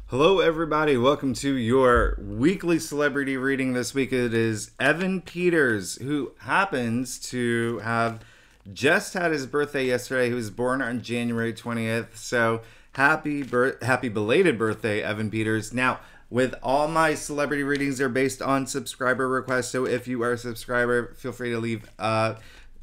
Hello, everybody. Welcome to your weekly celebrity reading. This week it is Evan Peters, who happens to have just had his birthday yesterday. He was born on January 20th. So happy belated birthday, Evan Peters. Now, with all my celebrity readings, they're based on subscriber requests. So if you are a subscriber, feel free to leave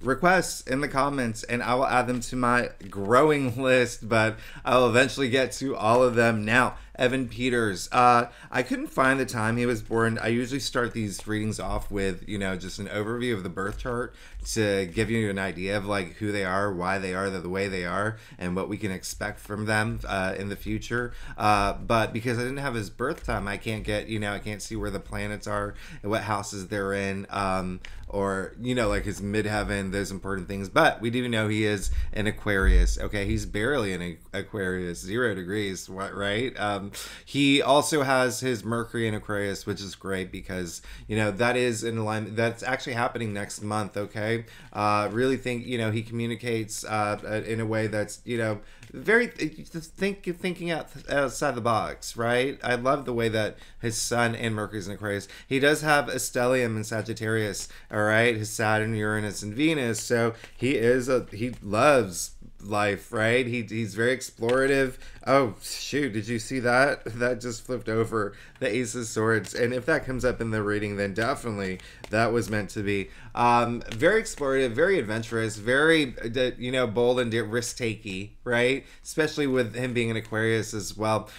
requests in the comments and I will add them to my growing list, but I'll eventually get to all of them. Now, Evan Peters, I couldn't find the time he was born. I usually start these readings off with, just an overview of the birth chart to give you an idea of like who they are, why they are the way they are, and what we can expect from them in the future. But because I didn't have his birth time, I can't get, I can't see where the planets are and what houses they're in, or, like his midheaven, those important things. But we do know he is an Aquarius. Okay, he's barely an Aquarius, 0 degrees, right? He also has his Mercury in Aquarius, which is great because, that is in alignment. That's actually happening next month, okay? Really think, he communicates in a way that's, very thinking outside the box, right? I love the way that his sun and Mercury's in Aquarius. He does have a stellium in Sagittarius, all right? His Saturn, Uranus, and Venus. So he loves life, right? He's very explorative. Oh shoot, did you see that? That just flipped over, the Ace of Swords. And if that comes up in the reading, then definitely that was meant to be. Very explorative, very adventurous, very bold and risk takey, right? Especially with him being an Aquarius as well.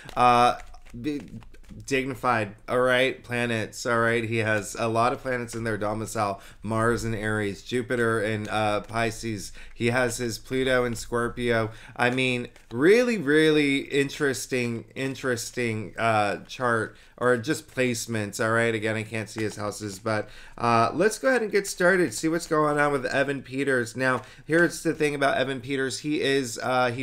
Dignified, all right, planets, all right. He has a lot of planets in their domicile: Mars in Aries, Jupiter in Pisces. He has his Pluto in Scorpio. I mean, really interesting chart, or just placements, all right. Again, I can't see his houses, but let's go ahead and get started, see what's going on with Evan Peters. Now, here's the thing about Evan Peters. He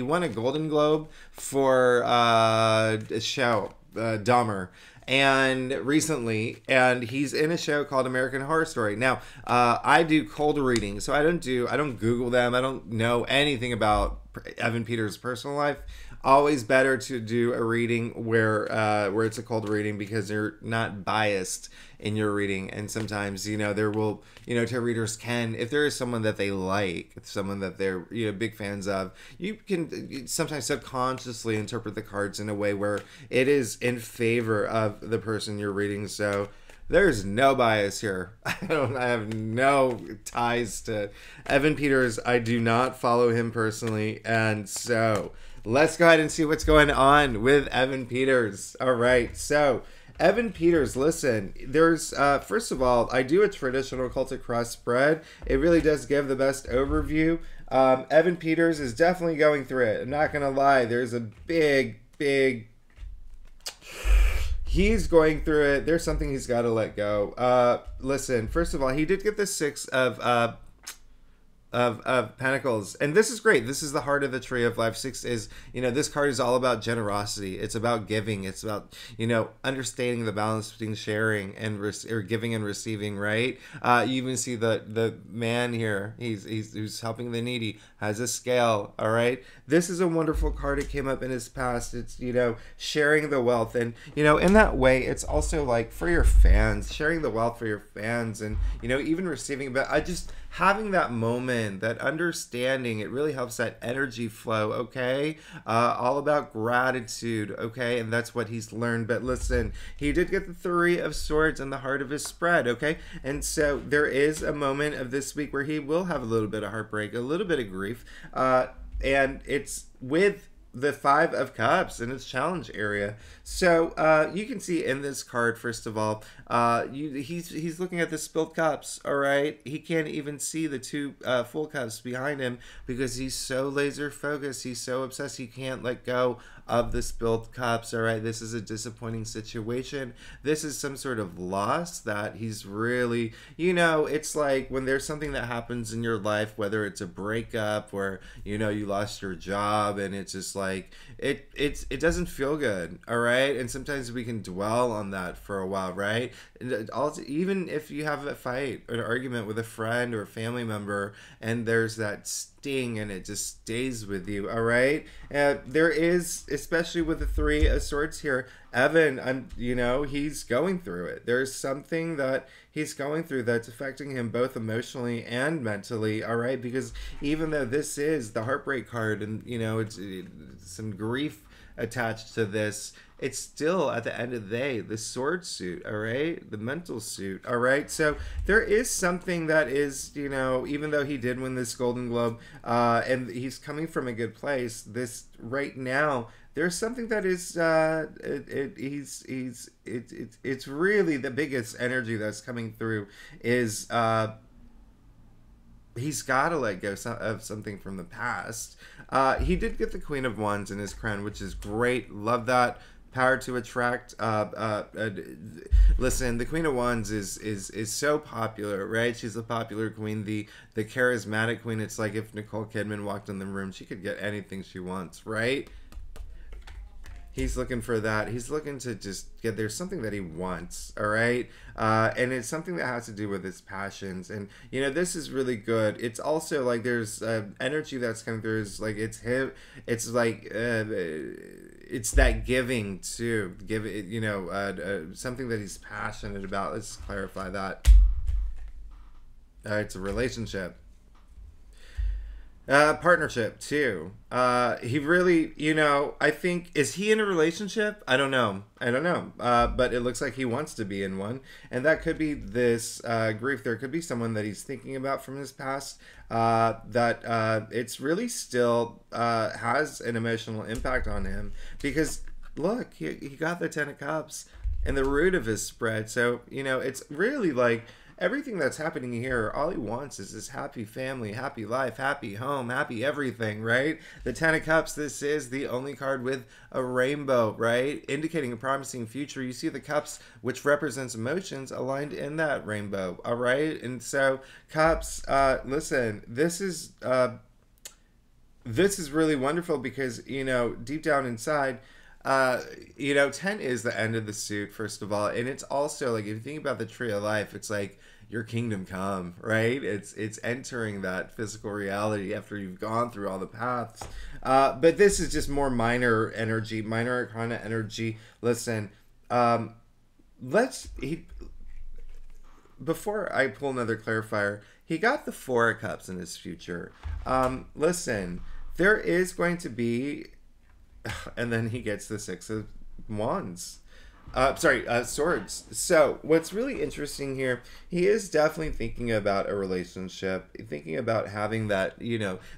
won a Golden Globe for a show, Dahmer, and recently, and he's in a show called American Horror Story. Now, I do cold readings, so I don't Google them. I don't know anything about Evan Peters' personal life. Always better to do a reading where it's a cold reading, because you're not biased in your reading. And sometimes, there will, tarot readers can, if there is someone that they like, someone that they're, big fans of, you can sometimes subconsciously interpret the cards in a way where it is in favor of the person you're reading. So there's no bias here. I have no ties to Evan Peters. I do not follow him personally. And so let's go ahead and see what's going on with Evan Peters. All right. So Evan Peters, listen, there's, first of all, I do a traditional occultic cross spread. It really does give the best overview. Evan Peters is definitely going through it. I'm not going to lie. There's a big, he's going through it. There's something he's got to let go. Listen, first of all, he did get the 6 of Pentacles, and this is great. This is the heart of the tree of life. 6 is, this card is all about generosity. It's about giving. It's about, understanding the balance between sharing and or giving and receiving, right? You even see the man here. He's helping the needy, has a scale, all right? This is a wonderful card. It came up in his past. It's, sharing the wealth, and, in that way, it's also like for your fans, sharing the wealth for your fans, and, even receiving. But I just having that moment, that understanding, it really helps that energy flow, okay? All about gratitude, okay? And that's what he's learned. But listen, he did get the 3 of Swords in the heart of his spread, okay? And so there is a moment of this week where he will have a little bit of heartbreak, a little bit of grief, and it's with the 5 of Cups in its challenge area. So you can see in this card, first of all, he's looking at the spilled cups, all right? He can't even see the 2 full cups behind him because he's so laser focused. He's so obsessed. He can't let go of the spilled cups, all right? This is a disappointing situation. This is some sort of loss that he's really, it's like when there's something that happens in your life, whether it's a breakup or, you lost your job, and it's just like, it doesn't feel good, all right? And sometimes we can dwell on that for a while, right? And also, even if you have a fight or an argument with a friend or a family member, and there's that sting, and it just stays with you. All right. There is, especially with the Three of Swords here, Evan, he's going through it. There's something that he's going through that's affecting him both emotionally and mentally. All right. Because even though this is the heartbreak card, and it's some grief attached to this, it's still, at the end of the day, the sword suit, all right? The mental suit, all right? So there is something that is, even though he did win this Golden Globe, and he's coming from a good place, this right now, there's something that is, it's really the biggest energy that's coming through is, he's got to let go of something from the past. He did get the Queen of Wands in his crown, which is great. Love that. Power to attract. Listen, the Queen of Wands is so popular, right? She's a popular queen, the charismatic queen. It's like if Nicole Kidman walked in the room, she could get anything she wants, right? He's looking for that. He's looking to just get, there's something that he wants, all right? And it's something that has to do with his passions. And, this is really good. It's also like there's energy that's coming through. It's like it's him. It's like it's that giving too. Something that he's passionate about. Let's clarify that. It's a relationship. Partnership too. He really, I think, is he in a relationship? I don't know. But it looks like he wants to be in one. And that could be this grief. There could be someone that he's thinking about from his past that it's really still has an emotional impact on him. Because, look, he got the Ten of Cups in the root of his spread. So, it's really like, everything that's happening here, all he wants is this happy family, happy life, happy home, happy everything, right? The Ten of Cups, this is the only card with a rainbow, right? Indicating a promising future. You see the cups, which represents emotions, aligned in that rainbow, all right? And so, Cups, listen, this is really wonderful because, deep down inside, 10 is the end of the suit, first of all, and it's also like, if you think about the tree of life, it's like your kingdom come, right? It's entering that physical reality after you've gone through all the paths. But this is just more minor energy, minor arcana energy. Listen, before I pull another clarifier, he got the Four of Cups in his future. Listen, there is going to be, and then he gets the Six of Wands. Swords. So what's really interesting here, he is definitely thinking about a relationship, thinking about having that,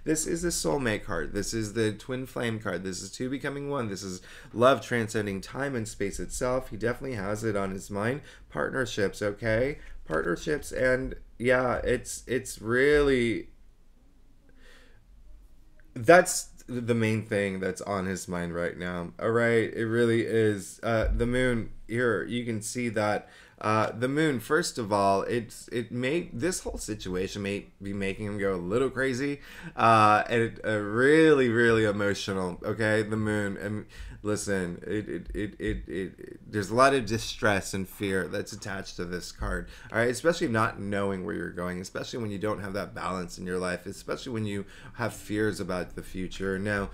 this is the soulmate card. This is the twin flame card. This is two becoming one. This is love transcending time and space itself. He definitely has it on his mind. Partnerships, okay? Partnerships, and yeah, it's really, that's the main thing that's on his mind right now. All right, it really is. The moon here, you can see that the moon, first of all, this whole situation may be making him go a little crazy, and really, really emotional. Okay, the moon, and listen, there's a lot of distress and fear that's attached to this card. All right, especially not knowing where you're going, especially when you don't have that balance in your life, especially when you have fears about the future. Now,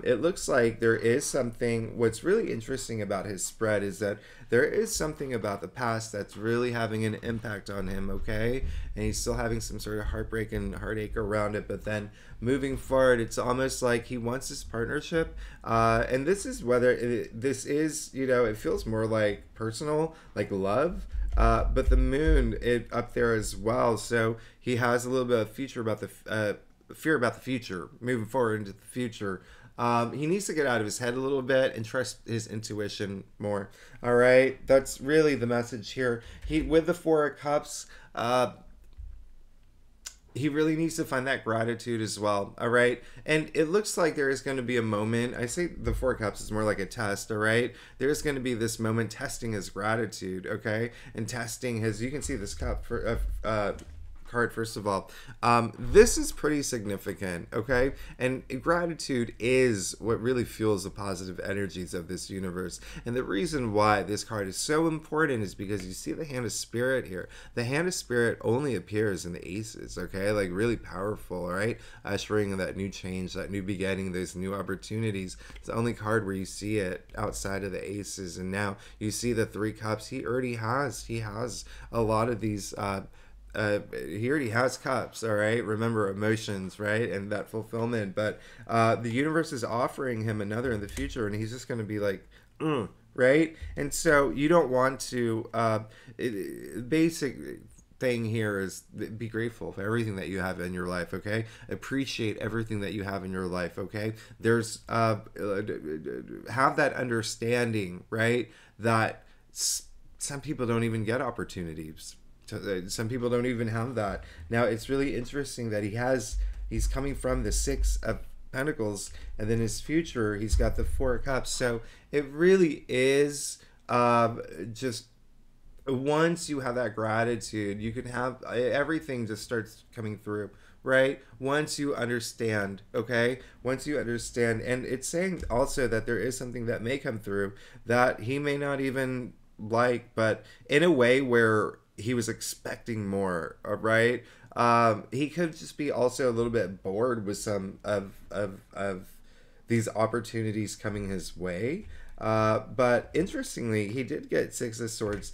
it looks like there is something. What's really interesting about his spread is that there is something about the past that's really having an impact on him, okay? And he's still having some sort of heartbreak and heartache around it, but then moving forward, it's almost like he wants this partnership, and this is whether this is, it feels more like personal, like love, but the moon up there as well, so he has a little bit of future about the fear about the future, moving forward into the future. He needs to get out of his head a little bit and trust his intuition more. All right, that's really the message here. With the Four of Cups, he really needs to find that gratitude as well. All right, and it looks like there is going to be a moment. I say the Four of Cups is more like a test. All right, there's going to be this moment testing his gratitude. Okay, and testing his. You can see this cup for card, first of all. This is pretty significant, okay? And gratitude is what really fuels the positive energies of this universe. And the reason why this card is so important is because you see the Hand of Spirit here. The Hand of Spirit only appears in the aces, okay? Like really powerful, right? Ushering that new change, that new beginning, those new opportunities. It's the only card where you see it outside of the aces. And now you see the Three Cups. He has a lot of these he already has cups, all right? Remember, emotions, right? And that fulfillment. But the universe is offering him another in the future, and he's just going to be like, right? And so you don't want to, basic thing here is be grateful for everything that you have in your life, okay? Appreciate everything that you have in your life, okay? There's, have that understanding, right? That some people don't even get opportunities. Some people don't even have that. Now, it's really interesting that he's coming from the Six of Pentacles, and then his future, he's got the Four of Cups. So it really is just, once you have that gratitude, you can have everything just starts coming through, right? Once you understand, okay? Once you understand. And it's saying also that there is something that may come through that he may not even like, but in a way where he was expecting more, right? He could just be also a little bit bored with some of these opportunities coming his way. But interestingly, he did get Six of Swords,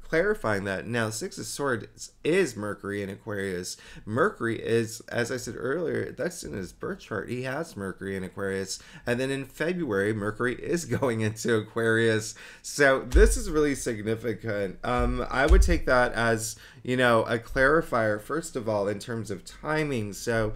clarifying that. Now, Six of Swords is Mercury in Aquarius. Mercury is, as I said earlier, that's in his birth chart. He has Mercury in Aquarius. And then in February, Mercury is going into Aquarius. So this is really significant. I would take that as, you know, a clarifier, first of all, in terms of timing. So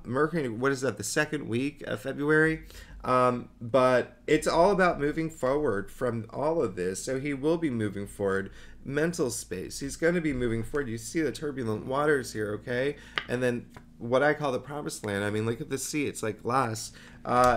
Mercury, what is that, the second week of February? But it's all about moving forward from all of this. So he will be moving forward. Mental space. He's going to be moving forward. You see the turbulent waters here, okay? And then what I call the promised land. I mean, look at the sea. It's like glass.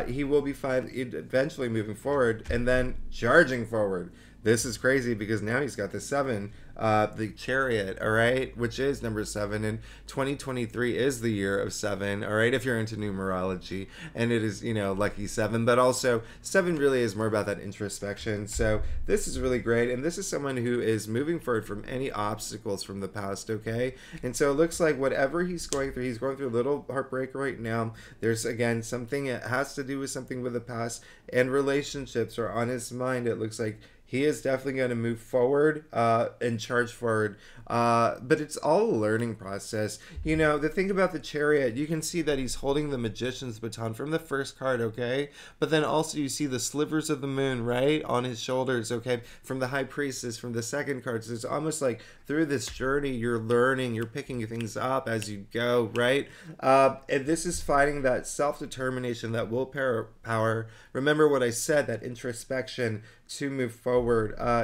He will be eventually moving forward and then charging forward. This is crazy because now he's got the 7, the Chariot, all right, which is number 7, and 2023 is the year of 7, all right, if you're into numerology, and it is, you know, lucky 7, but also 7 really is more about that introspection. So this is really great, and this is someone who is moving forward from any obstacles from the past, okay? And so it looks like whatever he's going through a little heartbreak right now. There's, again, something that has to do with something with the past, and relationships are on his mind. It looks like he is definitely going to move forward and charge forward. But it's all a learning process. You know, the thing about the Chariot, you can see that he's holding the Magician's baton from the first card, okay? But then also you see the slivers of the moon, right, on his shoulders, okay, from the High Priestess, from the second card. So it's almost like through this journey, you're learning, you're picking things up as you go, right? And this is finding that self-determination, that willpower. Remember what I said, that introspection to move forward.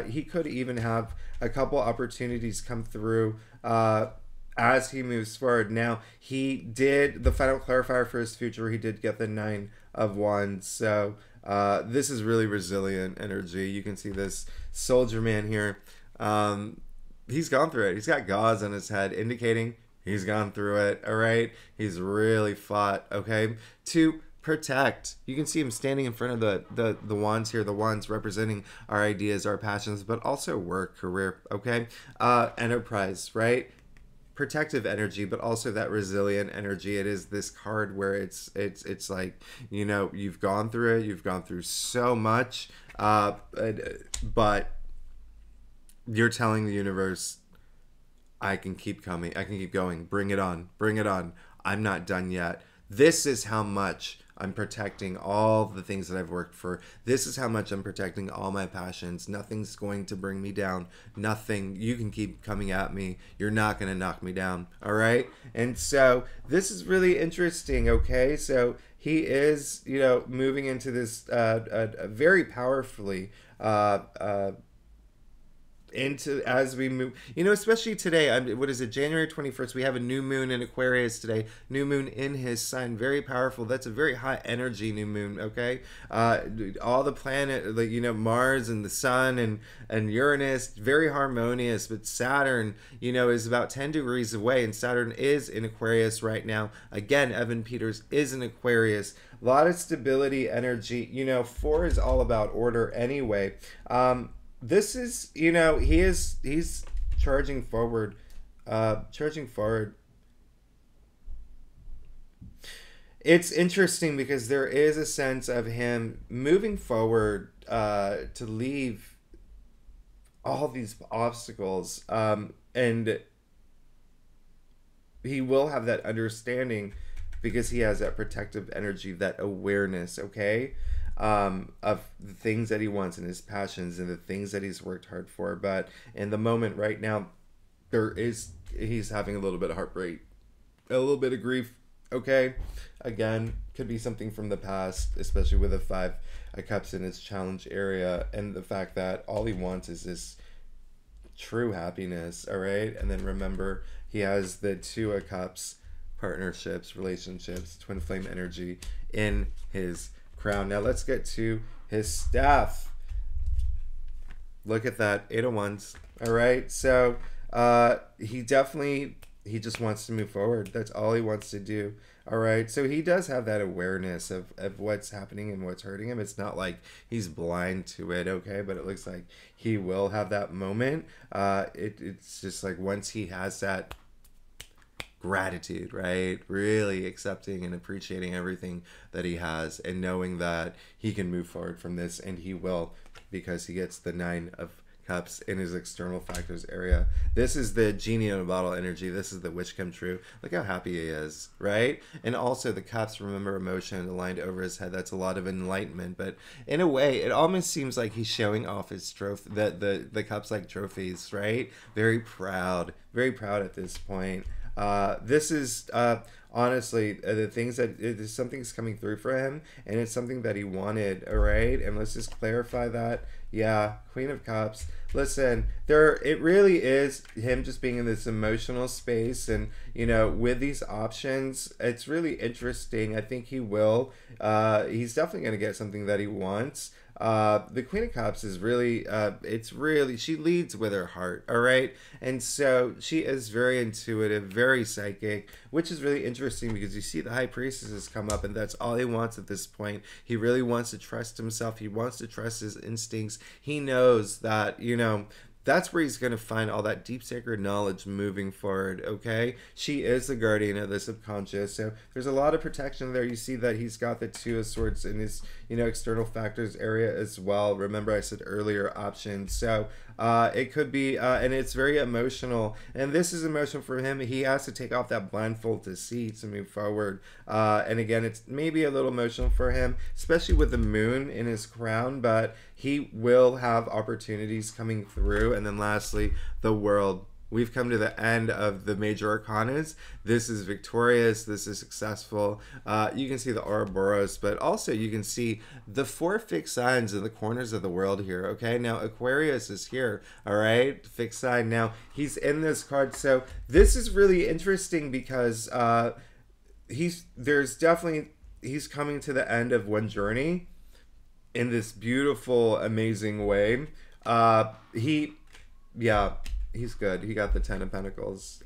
He could even have a couple opportunities come through as he moves forward. Now, he did, the final clarifier for his future, he did get the 9 of Wands. So this is really resilient energy. You can see this soldier man here. He's gone through it. He's got gauze on his head, indicating he's gone through it, all right? He's really fought, okay? To protect. You can see him standing in front of the wands here, the wands representing our ideas, our passions, but also work, career, okay? Enterprise, right? Protective energy, but also that resilient energy. It is this card where it's like, you know, you've gone through it, you've gone through so much, but you're telling the universe, I can keep coming, I can keep going, bring it on, I'm not done yet. This is how much I'm protecting all the things that I've worked for. This is how much I'm protecting all my passions. Nothing's going to bring me down. Nothing. You can keep coming at me. You're not going to knock me down. All right? And so this is really interesting, okay? So he is, you know, moving into this very powerfully into as we move, you know, especially today. What is it, January 21st? We have a new moon in Aquarius today, new moon in his sign, very powerful. That's a very high energy new moon. Okay, all the planet, like, you know, Mars and the sun and Uranus, very harmonious. But Saturn, you know, is about 10 degrees away, and Saturn is in Aquarius right now. Again, Evan Peters is in Aquarius. A lot of stability, energy. You know, 4 is all about order anyway. This is, you know, he's charging forward. It's interesting because there is a sense of him moving forward to leave all these obstacles, and he will have that understanding because he has that protective energy, that awareness, okay, of the things that he wants and his passions and the things that he's worked hard for. But in the moment right now, he's having a little bit of heartbreak, a little bit of grief, okay? Again, could be something from the past, especially with the 5 of Cups in his challenge area, and the fact that all he wants is this true happiness, all right? And then remember, he has the 2 of Cups, partnerships, relationships, twin flame energy in his crown. Now let's get to his staff. Look at that, 8 of Wands. All right, so he just wants to move forward. That's all he wants to do. All right, so he does have that awareness of what's happening and what's hurting him. It's not like he's blind to it, okay, but it looks like he will have that moment. It's just like once he has that gratitude, right? Really accepting and appreciating everything that he has and knowing that he can move forward from this, and he will, because he gets the 9 of Cups in his external factors area. This is the genie in a bottle energy. This is the wish come true. Look how happy he is, right? And also the Cups, remember, emotion aligned over his head. That's a lot of enlightenment, but in a way it almost seems like he's showing off his trophy, the Cups like trophies, right? Very proud at this point. This is honestly the things that something's coming through for him, and it's something that he wanted. All right, and let's just clarify that. Yeah, Queen of Cups. Listen, it really is him just being in this emotional space, and you know, with these options, it's really interesting. I think he's definitely going to get something that he wants. The Queen of Cups is really, she leads with her heart, all right? And so she is very intuitive, very psychic, which is really interesting because you see the High Priestesses come up, and that's all he wants at this point. He really wants to trust himself. He wants to trust his instincts. He knows that, you know, that's where he's going to find all that deep sacred knowledge moving forward, okay? She is the guardian of the subconscious, so there's a lot of protection there. You see that he's got the 2 of Swords in his, you know, external factors area as well. Remember I said earlier options. So it could be, and it's very emotional, and this is emotional for him. He has to take off that blindfold to see, to move forward. And again, it's maybe a little emotional for him, especially with the moon in his crown, but he will have opportunities coming through. And then lastly, the World. We've come to the end of the major arcanas. This is victorious. This is successful. You can see the Ouroboros, but also you can see the 4 fixed signs in the corners of the world here. Okay, now Aquarius is here. All right, fixed sign. Now he's in this card, so this is really interesting because he's coming to the end of one journey in this beautiful, amazing way. He's good. He got the 10 of Pentacles.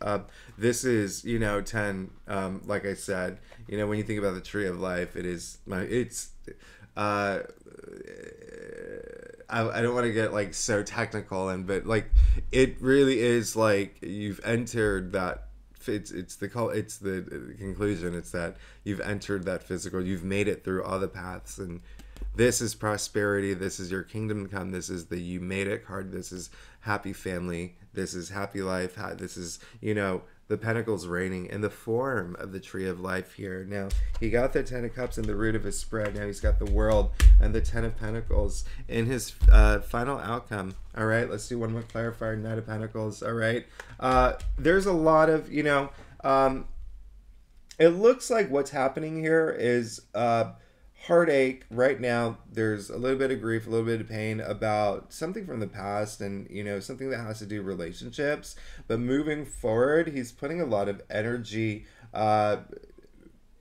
This is, you know, 10, like I said, you know, when you think about the tree of life, I don't want to get like so technical, but like it really is like you've entered that. It's the conclusion. It's that you've entered that physical. You've made it through all the paths, and this is prosperity. This is your kingdom come. This is the you made it card. This is happy family. This is happy life. This is, you know, the Pentacles reigning in the form of the tree of life here. Now, he got the 10 of Cups in the root of his spread. Now he's got the World and the 10 of Pentacles in his final outcome. All right, let's do one more clarifier. Knight of Pentacles. All right. There's a lot of, you know, it looks like what's happening here is heartache right now. There's a little bit of grief, a little bit of pain about something from the past, and something that has to do with relationships. But moving forward, he's putting a lot of energy.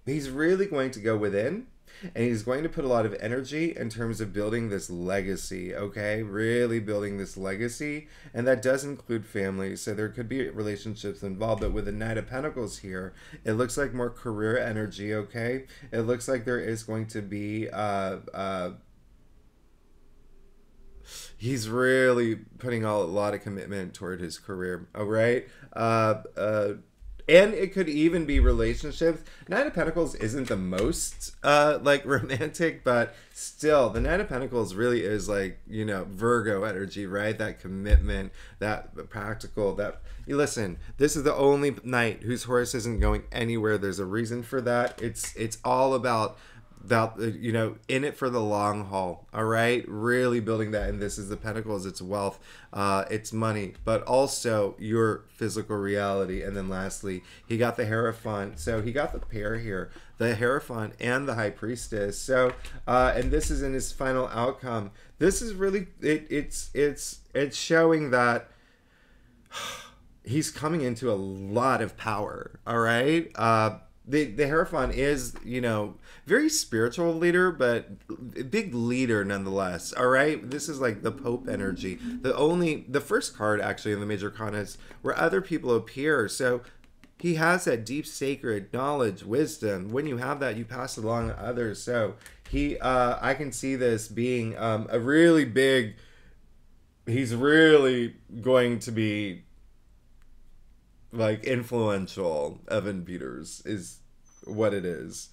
He's really going to go within, and he's going to put a lot of energy in terms of building this legacy, okay? Really building this legacy. And that does include family. So there could be relationships involved. But with the Knight of Pentacles here, it looks like more career energy, okay? It looks like there is going to be... he's really putting a lot of commitment toward his career, all right? And it could even be relationships. Knight of Pentacles isn't the most like romantic, but still, the Knight of Pentacles really is like, Virgo energy, right? That commitment, that practical, that you listen. This is the only knight whose horse isn't going anywhere. There's a reason for that. It's all about in it for the long haul, all right? Really building that. And this is the Pentacles. It's wealth, it's money, but also your physical reality. And then lastly, he got the Hierophant. So he got the pair here, the Hierophant and the High Priestess. So and this is in his final outcome. This is really it's showing that he's coming into a lot of power, all right? The Hierophant is, very spiritual leader, but a big leader nonetheless. All right, this is like the Pope energy. The first card actually in the Major Arcanas where other people appear. So he has that deep sacred knowledge, wisdom. When you have that, you pass it along to others. So I can see this being a really big. He's really going to be like influential. Evan Peters is what it is.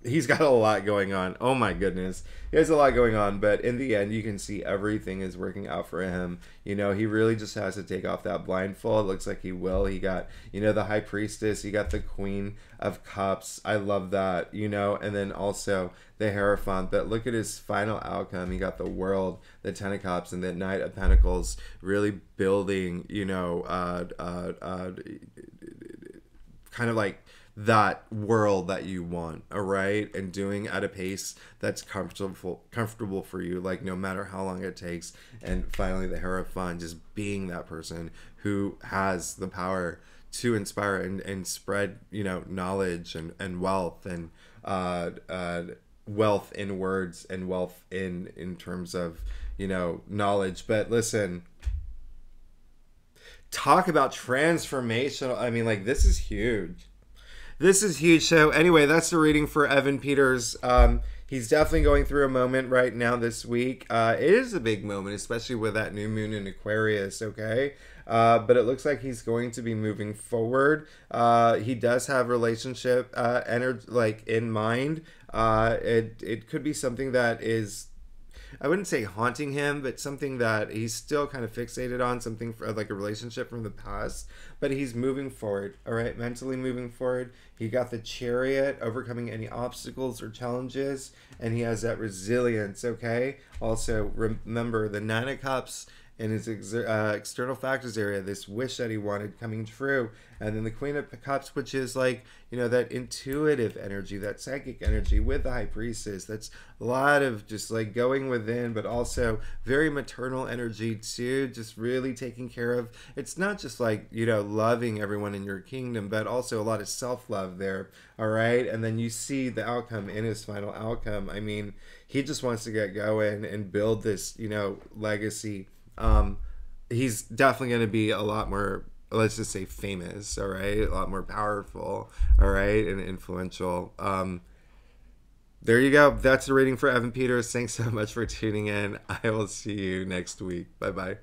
He's got a lot going on. Oh my goodness, he has a lot going on, but in the end you can see everything is working out for him. He really just has to take off that blindfold. It looks like he will. He got the High Priestess, he got the Queen of Cups. I love that. And then also the Hierophant. But look at his final outcome. He got the World, the Ten of Cups, and the Knight of Pentacles, really building kind of like that world that you want, all right? And doing at a pace that's comfortable for you, like no matter how long it takes. And finally the Hierophant, just being that person who has the power to inspire and spread knowledge and wealth, and wealth in words and wealth in terms of knowledge. But listen, talk about transformational. I mean, like, this is huge. This is huge. So anyway, that's the reading for Evan Peters. He's definitely going through a moment right now this week. It is a big moment, especially with that new moon in Aquarius, okay? But it looks like he's going to be moving forward. He does have relationship energy, like, in mind. It could be something that is, I wouldn't say haunting him, but something that he's still kind of fixated on, something for, like a relationship from the past. But he's moving forward, all right? Mentally moving forward. He got the Chariot, overcoming any obstacles or challenges, and he has that resilience, okay? Also, remember the Nine of Cups in his external factors area, this wish that he wanted coming true. And then the Queen of Cups, which is like, that intuitive energy, that psychic energy with the High Priestess. That's a lot of just like going within, but also very maternal energy too, just really taking care of. It's not just like, loving everyone in your kingdom, but also a lot of self-love there, all right? And then you see the outcome in his final outcome. I mean, he just wants to get going and build this, legacy. He's definitely going to be a lot more, let's just say, famous, all right? A lot more powerful, all right? And influential. There you go. That's the reading for Evan Peters. Thanks so much for tuning in. I will see you next week. Bye-bye.